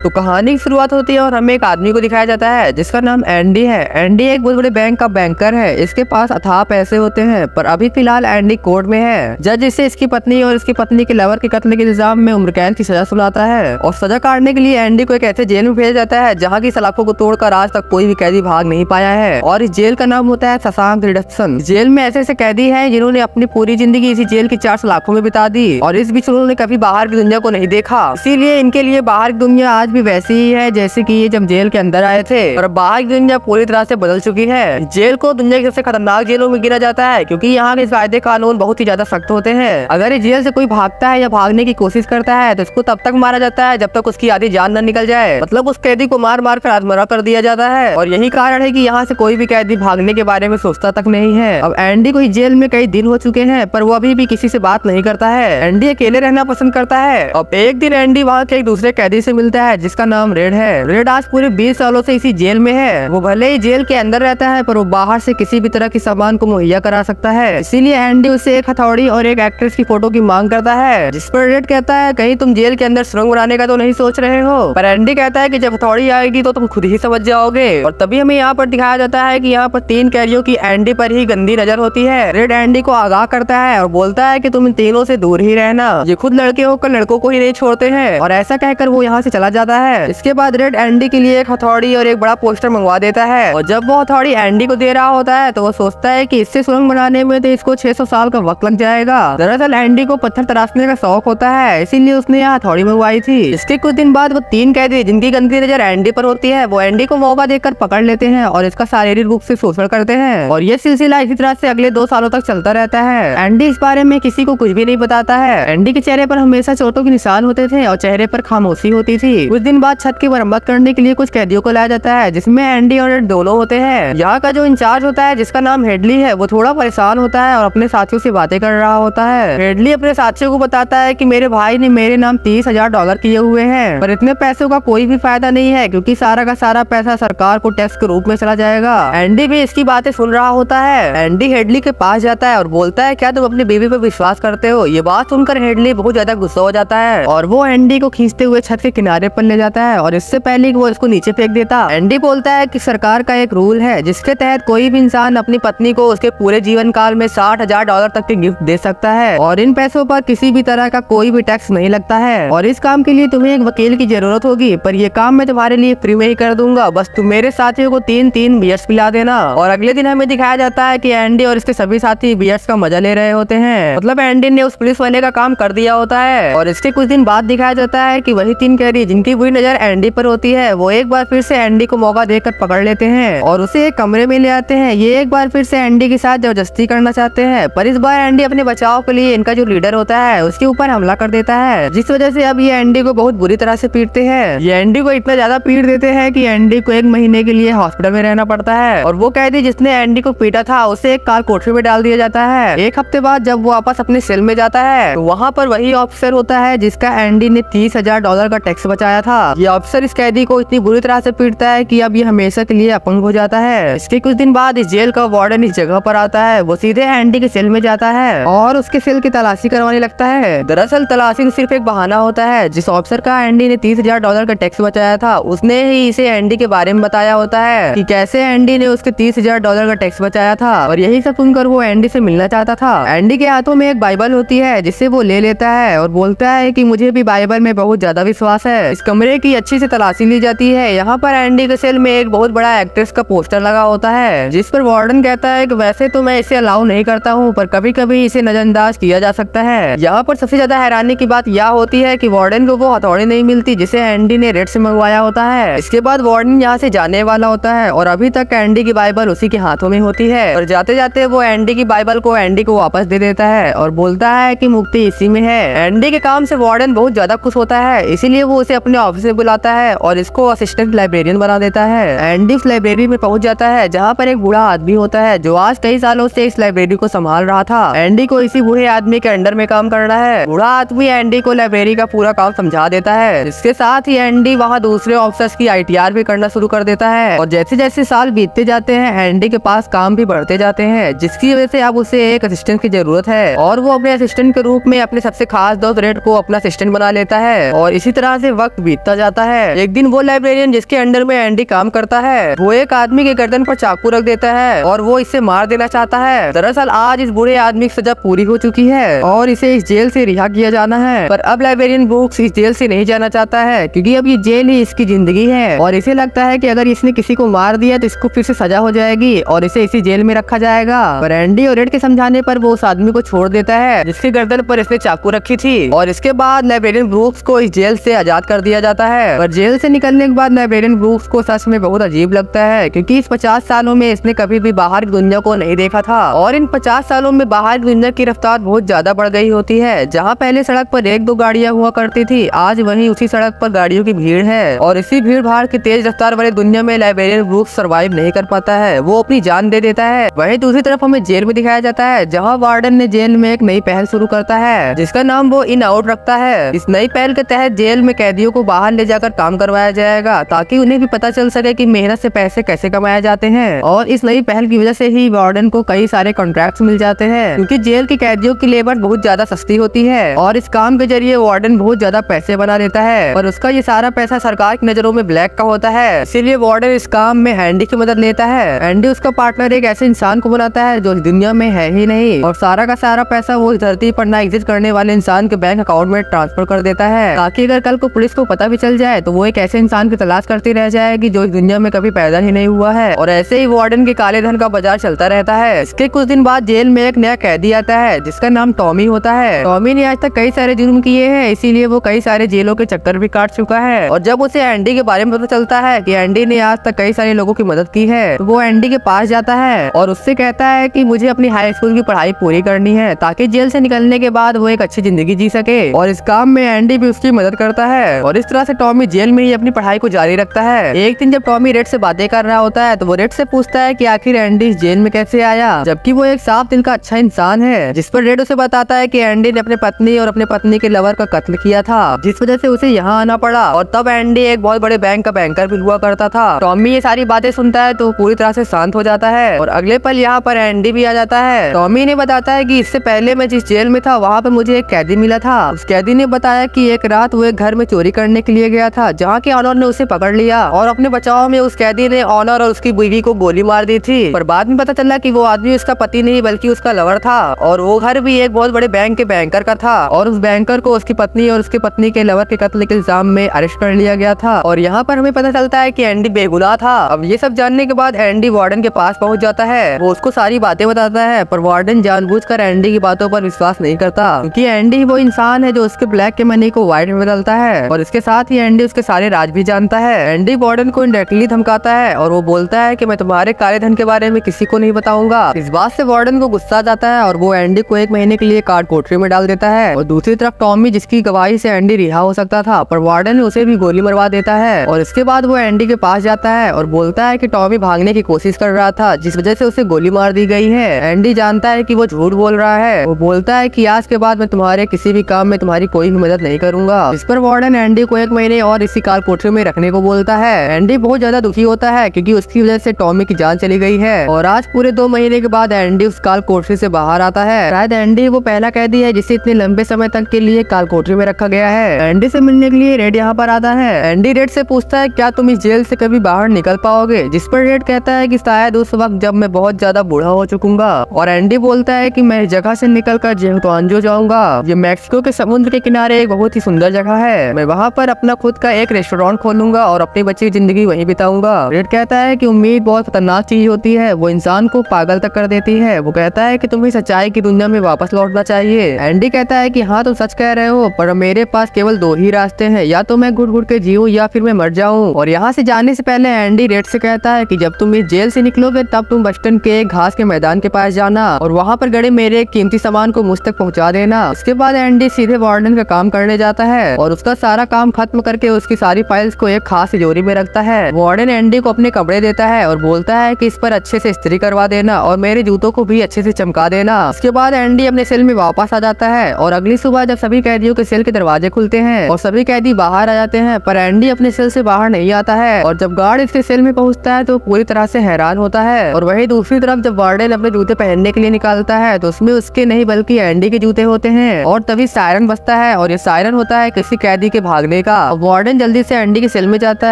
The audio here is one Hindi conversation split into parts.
तो कहानी की शुरुआत होती है और हमें एक आदमी को दिखाया जाता है जिसका नाम एंडी है। एंडी एक बहुत बड़े बैंक का बैंकर है। इसके पास अथाह पैसे होते हैं, पर अभी फिलहाल एंडी कोर्ट में है। जज इसे इसकी पत्नी और इसकी पत्नी के लवर के कत्ल के इल्जाम में उम्र कैद की सजा सुनाता है और सजा काटने के लिए एंडी को एक ऐसे जेल में भेजा जाता है जहाँ की सलाखों को तोड़कर आज तक कोई भी कैदी भाग नहीं पाया है। और इस जेल का नाम होता है शशांक रिडक्शन। जेल में ऐसे ऐसे कैदी हैं जिन्होंने अपनी पूरी जिंदगी इसी जेल की 4 सलाखों में बिता दी और इस बीच उन्होंने कभी बाहर की दुनिया को नहीं देखा। इसीलिए इनके लिए बाहर की दुनिया आज भी वैसी ही है जैसे कि ये जब जेल के अंदर आए थे। और बाहर की दुनिया पूरी तरह से बदल चुकी है। जेल को दुनिया की सबसे खतरनाक जेलों में गिना जाता है क्योंकि यहाँ के कायदे कानून बहुत ही ज्यादा सख्त होते हैं। अगर इस जेल से कोई भागता है या भागने की कोशिश करता है तो उसको तब तक मारा जाता है जब तक उसकी आधी जान न निकल जाए। मतलब उस कैदी को मार मार कर आत्महत्या कर दिया जाता है। और यही कारण है कि यहाँ से कोई भी कैदी भागने के बारे में सोचता तक नहीं है। अब एंडी को इस जेल में कई दिन हो चुके हैं पर वो अभी भी किसी से बात नहीं करता है। एंडी अकेले रहना पसंद करता है। अब एक दिन एंडी वहाँ के एक दूसरे कैदी से मिलता है जिसका नाम रेड है। रेड आज पूरे 20 सालों से इसी जेल में है। वो भले ही जेल के अंदर रहता है पर वो बाहर से किसी भी तरह की सामान को मुहैया करा सकता है। इसीलिए एंडी उससे एक हथौड़ी और एक एक्ट्रेस की फोटो की मांग करता है, जिस पर रेड कहता है कहीं तुम जेल के अंदर सुरंग बनाने का तो नहीं सोच रहे हो। पर एंडी कहता है कि जब हथौड़ी आएगी तो तुम खुद ही समझ जाओगे। और तभी हमें यहाँ पर दिखाया जाता है कि यहाँ पर 3 कैदियों की एंडी पर ही गंदी नजर होती है। रेड एंडी को आगाह करता है और बोलता है कि तुम इन तीनों से दूर ही रहना, ये खुद लड़के होकर लड़कों को ही नहीं छोड़ते हैं। और ऐसा कहकर वो यहाँ से चला जाता है। इसके बाद रेड एंडी के लिए एक हथौड़ी और एक बड़ा पोस्टर मंगवा देता है। और जब वो हथौड़ी एंडी को दे रहा होता है तो वो सोचता है कि इससे सुरंग बनाने में तो इसको 600 साल का वक्त लग जाएगा। दरअसल एंडी को पत्थर तराशने का शौक होता है, इसीलिए उसने यहाँ हथौड़ी मंगवाई थी। इसके कुछ दिन बाद वो 3 कैदी जिनकी गंदी नजर एंडी पर होती है वो एंडी को मौका देकर पकड़ लेते हैं और इसका शारीरिक रूप से शोषण करते हैं। और ये सिलसिला इसी तरह से अगले 2 सालों तक चलता रहता है। एंडी इस बारे में किसी को कुछ भी नहीं बताता है। एंडी के चेहरे पर हमेशा चोटों के निशान होते थे और चेहरे पर खामोशी होती थी। कुछ दिन बाद छत की मरम्मत करने के लिए कुछ कैदियों को लाया जाता है जिसमें एंडी और रेड दोनों होते हैं। यहाँ का जो इंचार्ज होता है जिसका नाम हेडली है वो थोड़ा परेशान होता है और अपने साथियों से बातें कर रहा होता है। हेडली अपने साथियों को बताता है कि मेरे भाई ने मेरे नाम $30,000 किए हुए हैं, पर इतने पैसों का कोई भी फायदा नहीं है क्योंकि सारा का सारा पैसा सरकार को टैक्स के रूप में चला जाएगा। एंडी भी इसकी बातें सुन रहा होता है। एंडी हेडली के पास जाता है और बोलता है क्या तुम अपनी बीवी पर विश्वास करते हो। ये बात सुनकर हेडली बहुत ज्यादा गुस्सा हो जाता है और वो एंडी को खींचते हुए छत के किनारे पर ले जाता है और इससे पहले वो इसको नीचे फेंक देता। एंडी बोलता है कि सरकार का एक रूल है जिसके तहत कोई भी इंसान अपनी पत्नी को उसके पूरे जीवन काल में $60,000 तक के गिफ्ट दे सकता है और इन पैसों पर किसी भी तरह का कोई भी टैक्स नहीं लगता है। और इस काम के लिए तुम्हें एक वकील की जरूरत होगी, पर ये काम मैं तुम्हारे लिए फ्री में ही कर दूंगा, बस तुम मेरे साथियों को 3 बियर्स पिला देना। और अगले दिन हमें दिखाया जाता है कि एंडी और इसके सभी साथी बियर्स का मजा ले रहे होते हैं। मतलब एंडी ने उस पुलिस वाले का काम कर दिया होता है। और इसके कुछ दिन बाद दिखाया जाता है कि वही 3 कैदी जिनकी बुरी नजर एंडी पर होती है वो एक बार फिर से एंडी को मौका देकर पकड़ लेते हैं और उसे एक कमरे में ले आते हैं। ये एक बार फिर से एंडी के साथ जबरदस्ती करना चाहते हैं, पर इस बार एंडी अपने बचाव के लिए इनका जो लीडर होता है उसके ऊपर हमला कर देता है, जिस वजह से अब ये एंडी को बहुत बुरी तरह से पीटते हैं। ये एंडी को इतना ज्यादा पीट देते हैं कि एंडी को 1 महीने के लिए हॉस्पिटल में रहना पड़ता है। और वो कैदी जिसने एंडी को पीटा था उसे एक काल कोठरी में डाल दिया जाता है। 1 हफ्ते बाद जब वो वापस अपने सेल में जाता है तो वहाँ पर वही ऑफिसर होता है जिसका एंडी ने $30,000 का टैक्स बचाया था। ये ऑफिसर इस कैदी को इतनी बुरी तरह से पीटता है कि अब ये हमेशा के लिए अपंग हो जाता है। इसके कुछ दिन बाद इस जेल का वार्डन इस जगह पर आता है। वो सीधे एंडी के सेल में जाता है और उसके सेल की तलाशी करवाने लगता है। दरअसल तलाशी सिर्फ एक बहाना होता है। जिस ऑफिसर का एंडी ने $30,000 का टैक्स बचाया था उसने ही इसे एंडी के बारे में बताया होता है कि कैसे एंडी ने उसके $30,000 का टैक्स बचाया था। और यही सब सुनकर वो एंडी से मिलना चाहता था। एंडी के हाथों में एक बाइबल होती है जिसे वो ले लेता है और बोलता है कि मुझे भी बाइबल में बहुत ज्यादा विश्वास है। इस कमरे की अच्छी से तलाशी ली जाती है। यहाँ पर एंडी के सेल में एक बहुत बड़ा एक्ट्रेस का पोस्टर लगा होता है जिस पर वार्डन कहता है कि वैसे तो मैं इसे अलाउ नहीं करता हूँ पर कभी कभी इसे नजरअंदाज किया जा सकता है। यहाँ पर सबसे ज्यादा हैरानी की बात यह होती है कि वार्डन को वो हथौड़ी नहीं मिलती जिसे एंडी ने रेड से मंगवाया होता है। इसके बाद वार्डन यहाँ से जाने वाला होता है और अभी तक एंडी की बाइबल उसी के हाथों में होती है। और जाते जाते वो एंडी की बाइबल को एंडी को वापस दे देता है और बोलता है कि मुक्ति इसी में है। एंडी के काम से वार्डन बहुत ज्यादा खुश होता है, इसीलिए वो उसे अपने ऑफिस में बुलाता है और इसको असिस्टेंट लाइब्रेरियन बना देता है। एंडी उस लाइब्रेरी में पहुंच जाता है जहाँ पर एक बूढ़ा आदमी होता है जो आज कई सालों से इस लाइब्रेरी को संभाल रहा था। एंडी को इसी बूढ़े आदमी के अंडर में काम करना है। बूढ़ा आदमी एंडी को लाइब्रेरी का पूरा काम समझा देता है। इसके साथ ही एंडी वहाँ दूसरे ऑफिसर्स की ITR भी करना शुरू कर देता है। और जैसे जैसे साल बीतते जाते हैं एंडी के पास काम भी बढ़ते जाते हैं, जिसकी वजह से अब उसे एक असिस्टेंट की जरूरत है और वो अपने असिस्टेंट के रूप में अपने सबसे खास दोस्त रेड को अपना असिस्टेंट बना लेता है। और इसी तरह से वक्त बीतता जाता है। एक दिन वो लाइब्रेरियन जिसके अंडर में एंडी काम करता है वो एक आदमी के गर्दन पर चाकू रख देता है और वो इसे मार देना चाहता है। दरअसल आज इस बुरे आदमी की सजा पूरी हो चुकी है और इसे इस जेल से रिहा किया जाना है, पर अब लाइब्रेरियन ब्रूक्स इस जेल से नहीं जाना चाहता है क्योंकि अब ये जेल ही इसकी जिंदगी है और इसे लगता है कि अगर इसने किसी को मार दिया तो इसको फिर से सजा हो जाएगी और इसे इसी जेल में रखा जाएगा। पर एंडी और रेड के समझाने पर वो उस आदमी को छोड़ देता है जिसके गर्दन पर इसने चाकू रखी थी और इसके बाद लाइब्रेरियन ब्रूक्स को इस जेल से आजाद कर दिया जाता है। पर जेल से निकलने के बाद लाइब्रेरियन ब्रूक्स को सच में बहुत अजीब लगता है क्योंकि इस 50 सालों में इसने कभी भी बाहर की दुनिया को नहीं देखा था और इन 50 सालों में बाहर की दुनिया की रफ्तार बहुत ज्यादा बढ़ गई होती है। जहाँ पहले सड़क पर 1-2 गाड़ियाँ हुआ करती थी आज वहीं उसी सड़क पर गाड़ियों की भीड़ है और इसी भीड़ भाड़ की तेज रफ्तार वाली दुनिया में लाइब्रेरियन ब्रूक्स सर्वाइव नहीं कर पाता है, वो अपनी जान दे देता है। वहीं दूसरी तरफ हमें जेल में दिखाया जाता है जहाँ वार्डन ने जेल में एक नई पहल शुरू करता है जिसका नाम वो इन आउट रखता है। इस नई पहल के तहत जेल में कैदियों को बाहर ले जाकर काम करवाया जाएगा ताकि उन्हें भी पता चल सके कि मेहनत से पैसे कैसे कमाए जाते हैं और इस नई पहल की वजह से ही वार्डन को कई सारे कॉन्ट्रैक्ट्स मिल जाते हैं क्योंकि जेल के कैदियों की लेबर बहुत ज्यादा सस्ती होती है और इस काम के जरिए वार्डन बहुत ज्यादा पैसे बना लेता है और उसका ये सारा पैसा सरकार की नजरों में ब्लैक का होता है। इसीलिए वार्डन इस काम में एंडी की मदद लेता है। एंडी उसका पार्टनर एक ऐसे इंसान को बनाता है जो दुनिया में है ही नहीं और सारा का सारा पैसा वो इस धरती पर ना एग्जिस्ट करने वाले इंसान के बैंक अकाउंट में ट्रांसफर कर देता है ताकि अगर कल को पुलिस को पता भी चल जाए तो वो एक ऐसे इंसान की तलाश करती रह जाएगी जो इस दुनिया में कभी पैदा ही नहीं हुआ है और ऐसे ही वार्डन के काले धन का बाजार चलता रहता है। इसके कुछ दिन बाद जेल में एक नया कैदी आता है जिसका नाम टॉमी होता है। टॉमी ने आज तक कई सारे जुर्म किए हैं इसीलिए वो कई सारे जेलों के चक्कर भी काट चुका है और जब उसे एंडी के बारे में पता चलता है कि एंडी ने आज तक कई सारे लोगों की मदद की है तो वो एंडी के पास जाता है और उससे कहता है कि मुझे अपनी हाई स्कूल की पढ़ाई पूरी करनी है ताकि जेल से निकलने के बाद वो एक अच्छी जिंदगी जी सके और इस काम में एंडी भी उसकी मदद करता है और इस तरह से टॉमी जेल में ही अपनी पढ़ाई को जारी रखता है। एक दिन जब टॉमी रेड से बातें कर रहा होता है तो वो रेड से पूछता है कि आखिर एंडी इस जेल में कैसे आया जबकि वो एक साफ दिल का अच्छा इंसान है, जिस पर रेड उसे बताता है कि एंडी ने अपने पत्नी और अपने पत्नी के लवर का कत्ल किया था जिस वजह से उसे यहाँ आना पड़ा और तब एंडी एक बहुत बड़े बैंक का बैंकर भी हुआ करता था। टॉमी ये सारी बातें सुनता है तो पूरी तरह से शांत हो जाता है और अगले पल यहाँ पर एंडी भी आ जाता है। टॉमी ने बताता है कि इससे पहले मैं जिस जेल में था वहाँ पे मुझे एक कैदी मिला था। उस कैदी ने बताया कि एक रात वो एक घर में चोरी करने के लिए गया था जहाँ के ऑनर ने उसे पकड़ लिया और अपने बचाव में उस कैदी ने ऑनर और उसकी बीवी को गोली मार दी थी। पर बाद में पता चला कि वो आदमी उसका पति नहीं बल्कि उसका लवर था और वो घर भी एक बहुत बड़े बैंक के बैंकर का था और उस बैंकर को उसकी पत्नी और उसके पत्नी के लवर के कत्ल के इल्जाम में अरेस्ट कर लिया गया था और यहाँ पर हमें पता चलता है कि एंडी बेगुनाह था। अब ये सब जानने के बाद एंडी वार्डन के पास पहुंच जाता है, वो उसको सारी बातें बताता है पर वार्डन जानबूझकर एंडी की बातों पर विश्वास नहीं करता क्योंकि एंडी वो इंसान है जो उसके ब्लैक के मनी को व्हाइट में बदलता है और इसके साथ ही एंडी उसके सारे राज भी जानता है। एंडी वार्डन को इंडायरेक्टली धमकाता है और वो बोलता है कि मैं तुम्हारे काले धन के बारे में किसी को नहीं बताऊंगा। इस बात से वार्डन को गुस्सा आ जाता है और वो एंडी को 1 महीने के लिए काट कोठरी में डाल देता है और दूसरी तरफ टॉमी जिसकी गवाही से एंडी रिहा हो सकता था पर वार्डन ने उसे भी गोली मरवा देता है और इसके बाद वो एंडी के पास जाता है और बोलता है कि टॉमी भागने की कोशिश कर रहा था जिस वजह से उसे गोली मार दी गई है। एंडी जानता है कि वो झूठ बोल रहा है, वो बोलता है कि आज के बाद मैं तुम्हारे किसी भी काम में तुम्हारी कोई भी मदद नहीं करूंगा। इस पर वार्डन एंडी को 1 महीने और इसी काल कोठरी में रखने को बोलता है। एंडी बहुत ज्यादा दुखी होता है क्योंकि उसकी वजह से टॉमी की जान चली गई है और आज पूरे 2 महीने के बाद एंडी उस काल कोठरी से बाहर आता है। शायद एंडी वो पहला कैदी है जिसे इतने लंबे समय तक के लिए काल कोठरी में रखा गया है। एंडी से मिलने के लिए रेड यहाँ पर आता है। एंडी रेड से पूछता है क्या तुम इस जेल से कभी बाहर निकल पाओगे, जिस पर रेड कहता है कि शायद उस वक्त जब मैं बहुत ज्यादा बूढ़ा हो चुकूंगा और एंडी बोलता है कि मैं इस जगह से निकलकर जेहुआनजो जाऊंगा। ये मैक्सिको के समुद्र के किनारे एक बहुत ही सुंदर जगह है, मैं वहाँ पर अपना खुद का एक रेस्टोरेंट खोलूंगा और अपनी बची हुई जिंदगी वहीं बिताऊंगा। रेड कहता है कि उम्मीद बहुत खतरनाक चीज होती है, वो इंसान को पागल तक कर देती है। वो कहता है कि तुम्हें सच्चाई की दुनिया में वापस लौटना चाहिए। एंडी कहता है कि हाँ तुम सच कह रहे हो पर मेरे पास केवल 2 ही रास्ते हैं, या तो मैं घुट घुट के जीऊँ या फिर मैं मर जाऊँ। और यहाँ से जाने से पहले एंडी रेड से कहता है कि जब तुम इस जेल से निकलोगे तब तुम बस्टन के घास के मैदान के पास जाना और वहाँ पर गड़े मेरे कीमती सामान को मुझ तक पहुँचा देना। उसके बाद एंडी सीधे वार्डन का काम करने जाता है और उसका सारा काम खत्म करके उसकी सारी फाइल्स को एक खास तिजोरी में रखता है। वार्डन एंडी को अपने कपड़े देता है और बोलता है कि इस पर अच्छे से इस्त्री करवा देना और मेरे जूतों को भी अच्छे से चमका देना। उसके बाद एंडी अपने सेल में वापस आ जाता है और अगली सुबह जब सभी कैदियों के सेल के दरवाजे खुलते हैं और सभी कैदी बाहर आ जाते हैं पर एंडी अपने सेल से बाहर नहीं आता है और जब गार्ड इसके सेल में पहुंचता है तो पूरी तरह से हैरान होता है। और वहीं दूसरी तरफ जब वार्डन अपने जूते पहनने के लिए निकालता है तो उसमें उसके नहीं बल्कि एंडी के जूते होते हैं और तभी सायरन बजता है और ये सायरन होता है किसी कैदी के भागने भागने का। वार्डन जल्दी से एंडी के सेल में जाता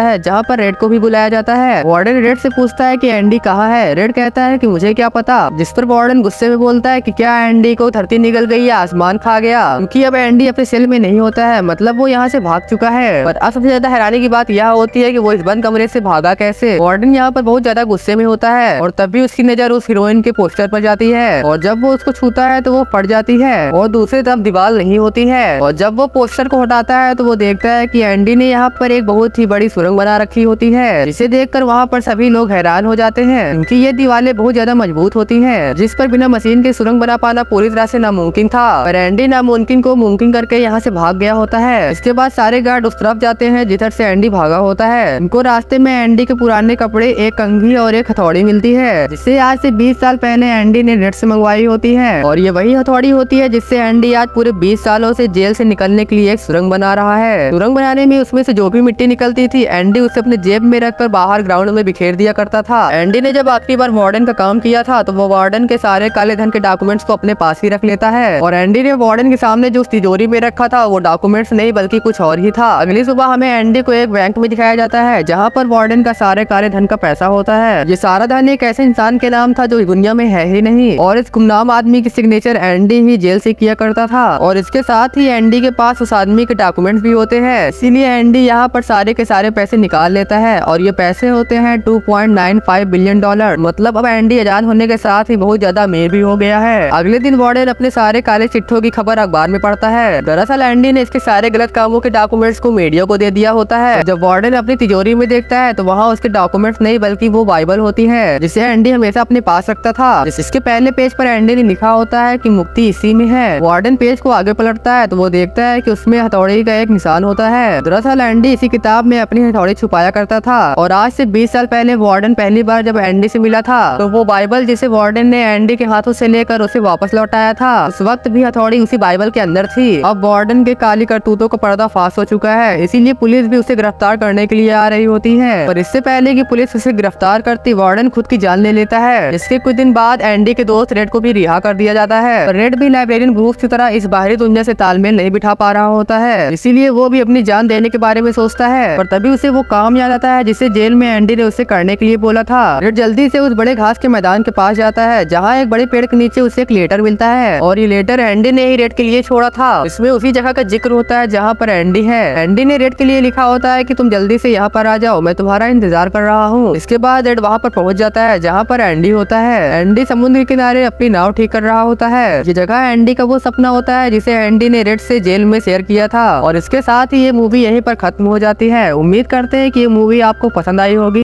है जहाँ पर रेड को भी बुलाया जाता है। वार्डन रेड से पूछता है कि एंडी कहाँ है। रेड कहता है कि मुझे क्या पता, जिस पर वार्डन गुस्से में बोलता है कि क्या एंडी को धरती निकल गई या आसमान खा गया, क्योंकि अब एंडी अपने सेल में नहीं होता है, मतलब वो यहाँ से भाग चुका है। पर अब सबसे ज्यादा हैरानी की बात यह होती है कि वो इस बंद कमरे से भागा कैसे। वार्डन यहाँ पर बहुत ज्यादा गुस्से में होता है और तब भी उसकी नजर उस हीरोइन के पोस्टर पर जाती है और जब वो उसको छूता है तो वो फट जाती है और दूसरी तरफ दीवार नहीं होती है। और जब वो पोस्टर को हटाता है तो वो देखता है कि एंडी ने यहाँ पर एक बहुत ही बड़ी सुरंग बना रखी होती है, जिसे देखकर वहाँ पर सभी लोग हैरान हो जाते हैं क्योंकि ये दीवारें बहुत ज्यादा मजबूत होती हैं, जिस पर बिना मशीन के सुरंग बना पाना पूरी तरह से नामुमकिन था। पर एंडी नामुमकिन को मुमकिन करके यहाँ से भाग गया होता है। इसके बाद सारे गार्ड उस तरफ जाते हैं जिधर से एंडी भागा होता है। उनको रास्ते में एंडी के पुराने कपड़े, एक कंघी और एक हथौड़ी मिलती है, जिसे आज से 20 साल पहले एंडी ने रेड से मंगवाई होती है। और ये वही हथौड़ी होती है जिससे एंडी आज पूरे 20 सालों से जेल से निकलने के लिए एक सुरंग बना रहा है। सुरंग बनाने में उसमें से जो भी मिट्टी निकलती थी एंडी उसे अपने जेब में रखकर बाहर ग्राउंड में बिखेर दिया करता था। एंडी ने जब आखिरी बार वार्डन का काम किया था तो वो वार्डन के सारे काले धन के डॉक्यूमेंट्स को अपने पास ही रख लेता है और एंडी ने वार्डन के सामने जो तिजोरी में रखा था वो डॉक्यूमेंट्स नहीं बल्कि कुछ और ही था। अगली सुबह हमें एंडी को एक बैंक में दिखाया जाता है जहाँ पर वार्डन का सारे काले धन का पैसा होता है। ये सारा धन एक ऐसे इंसान के नाम था जो दुनिया में है ही नहीं और इस गुमनाम आदमी की सिग्नेचर एंडी ही जेल से किया करता था और इसके साथ ही एंडी के पास उस आदमी के डॉक्यूमेंट्स भी होते हैं। इसीलिए एंडी यहाँ पर सारे के सारे पैसे निकाल लेता है और ये पैसे होते हैं $2.95 बिलियन। मतलब अब एंडी आजाद होने के साथ ही बहुत ज्यादा अमीर भी हो गया है। अगले दिन वार्डन अपने सारे काले चिट्ठों की खबर अखबार में पढ़ता है। दरअसल एंडी ने इसके सारे गलत कामों के डॉक्यूमेंट्स को मीडिया को दे दिया होता है। जब वार्डन अपनी तिजोरी में देखता है तो वहाँ उसके डॉक्यूमेंट्स नहीं बल्कि वो बाइबल होती है जिसे एंडी हमेशा अपने पास रखता था। इसके पहले पेज पर एंडी ने लिखा होता है कि मुक्ति इसी में है। वार्डन पेज को आगे पलटता है तो वो देखता है कि उसमें हथौड़ी का एक निशान होता है। दरअसल एंडी इसी किताब में अपनी हथौड़ी छुपाया करता था और आज से 20 साल पहले वार्डन पहली बार जब एंडी से मिला था तो वो बाइबल जिसे वार्डन ने एंडी के हाथों से लेकर उसे वापस लौटाया था उस वक्त भी हथौड़ी उसी बाइबल के अंदर थी। अब वार्डन के काली करतूतों का पर्दाफाश हो चुका है, इसीलिए पुलिस भी उसे गिरफ्तार करने के लिए आ रही होती है। पर इससे पहले कि पुलिस उसे गिरफ्तार करती वार्डन खुद की जान ले लेता है। इसके कुछ दिन बाद एंडी के दोस्त रेड को भी रिहा कर दिया जाता है। रेड भी लाइब्रेरियन ब्रूक्स की तरह इस बाहरी दुनिया से तालमेल नहीं बिठा पा रहा होता है, इसीलिए वो भी अपनी जान देने के बारे में सोचता है। पर तभी उसे वो काम याद आता है जिसे जेल में एंडी ने उसे करने के लिए बोला था। रेड जल्दी से उस बड़े घास के मैदान के पास जाता है जहाँ एक बड़े पेड़ के नीचे उसे एक लेटर मिलता है और ये लेटर एंडी ने ही रेड के लिए छोड़ा था। इसमें उसी जगह का जिक्र होता है जहाँ पर एंडी है। एंडी ने रेड के लिए लिखा होता है कि तुम जल्दी से यहाँ पर आ जाओ, मैं तुम्हारा इंतजार कर रहा हूँ। इसके बाद रेड वहाँ पर पहुँच जाता है जहाँ पर एंडी होता है। एंडी समुद्र के किनारे अपनी नाव ठीक कर रहा होता है। ये जगह एंडी का वो सपना होता है जिसे एंडी ने रेड से जेल में शेयर किया था। और इसके साथ ही ये मूवी यहीं पर खत्म हो जाती है। उम्मीद करते हैं कि ये मूवी आपको पसंद आई होगी।